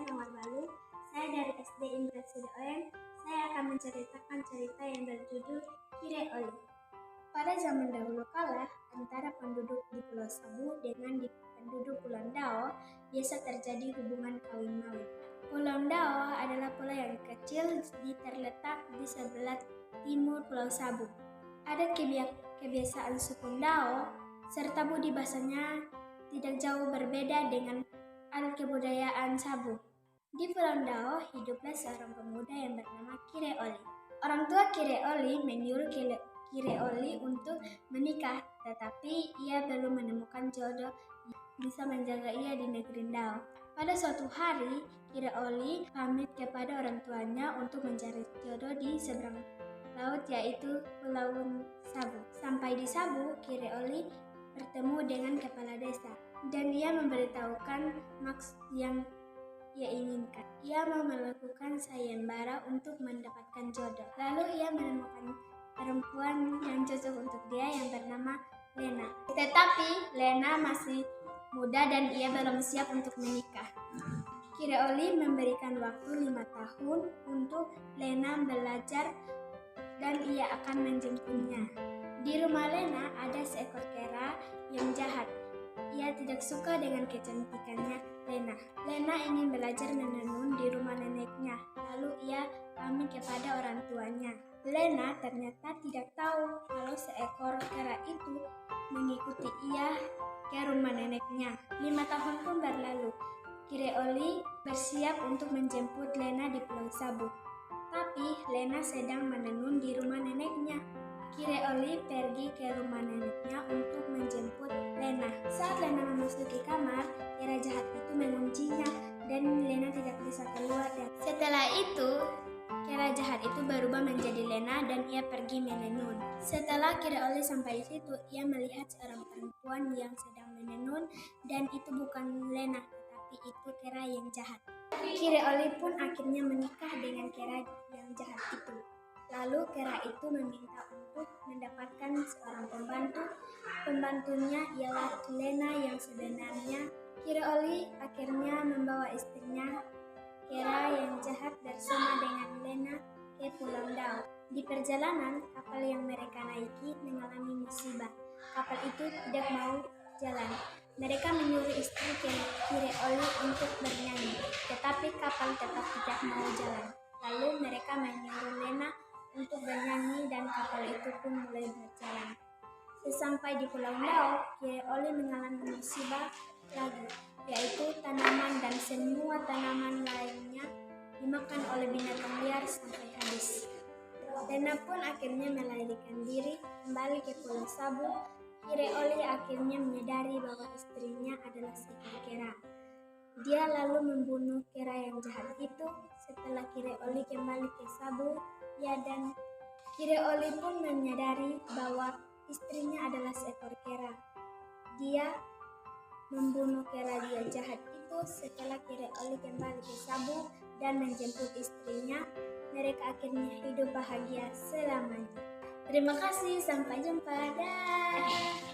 Nawar Balu. Saya dari SD Indra Sudoen. Saya akan menceritakan cerita yang berjudul Kire Oli. Pada zaman dahulu kala, antara penduduk di Pulau Sabu dengan penduduk Pulau Ndao biasa terjadi hubungan kawin-mawin. Pulau Ndao adalah pulau yang kecil terletak di sebelah timur Pulau Sabu. Ada kebiasaan suku Ndao serta budi bahasanya tidak jauh berbeda dengan adat kebudayaan Sabu. Di Pulau Ndao hiduplah seorang pemuda yang bernama Kire Oli. Orang tua Kire Oli menyuruh Kire Oli untuk menikah, tetapi ia belum menemukan jodoh yang bisa menjaga ia di negeri Ndao. Pada suatu hari, Kire Oli pamit kepada orang tuanya untuk mencari jodoh di seberang laut, yaitu Pulau Sabu. Sampai di Sabu, Kire Oli bertemu dengan kepala desa dan ia memberitahukan maksud yang ia inginkan. Ia mau melakukan sayembara untuk mendapatkan jodoh. Lalu ia menemukan perempuan yang cocok untuk dia yang bernama Lena. Tetapi Lena masih muda dan ia belum siap untuk menikah. Kire Oli memberikan waktu 5 tahun untuk Lena belajar dan ia akan menjemputnya. Di rumah Lena ada seekor kera yang jahat. Ia tidak suka dengan kecantikannya Lena. Lena ingin belajar menenun di rumah neneknya. Lalu ia pamit kepada orang tuanya. Lena ternyata tidak tahu kalau seekor kera itu mengikuti ia ke rumah neneknya. 5 tahun pun berlalu. Kire Oli bersiap untuk menjemput Lena di Pulau Sabu. Tapi Lena sedang menenun di rumah neneknya. Kire Oli pergi ke rumah neneknya untuk menjemput Lena. Saat Lena memasuki kamar, kera jahat itu menguncinya dan Lena tidak bisa keluar. Setelah itu, kera jahat itu berubah menjadi Lena dan ia pergi menenun. Setelah Kire Oli sampai di situ, ia melihat seorang perempuan yang sedang menenun dan itu bukan Lena, tetapi itu kera yang jahat. Kire Oli pun akhirnya menikah dengan kera yang jahat itu. Lalu kera itu meminta untuk mendapatkan seorang pembantu. Pembantunya ialah Lena yang sebenarnya. Kire Oli akhirnya membawa istrinya, kera yang jahat, bersama dengan Lena ke Pulau Ndao. Di perjalanan, kapal yang mereka naiki mengalami musibah. Kapal itu tidak mau jalan. Mereka menyuruh istri Kire Oli untuk bernyanyi, tetapi kapal tetap tidak mau jalan. Lalu mereka menyuruh Lena untuk bernyanyi dan kapal itu pun mulai berjalan. Sesampai di Pulau Ndao, Kire Oli mengalami musibah lagi, yaitu tanaman dan semua tanaman lainnya dimakan oleh binatang liar sampai habis. Lena pun akhirnya melarikan diri kembali ke Pulau Sabu. Kire Oli akhirnya menyadari bahwa istrinya adalah seekor kera. Dia lalu membunuh kera yang jahat itu. Setelah Kire Oli kembali ke Sabu, dan Kire Oli pun menyadari bahwa istrinya adalah seekor kera. Dia membunuh kera dia jahat itu. Setelah Kire Oli kembali ke Sabu dan menjemput istrinya, mereka akhirnya hidup bahagia selamanya. Terima kasih, sampai jumpa. Dah.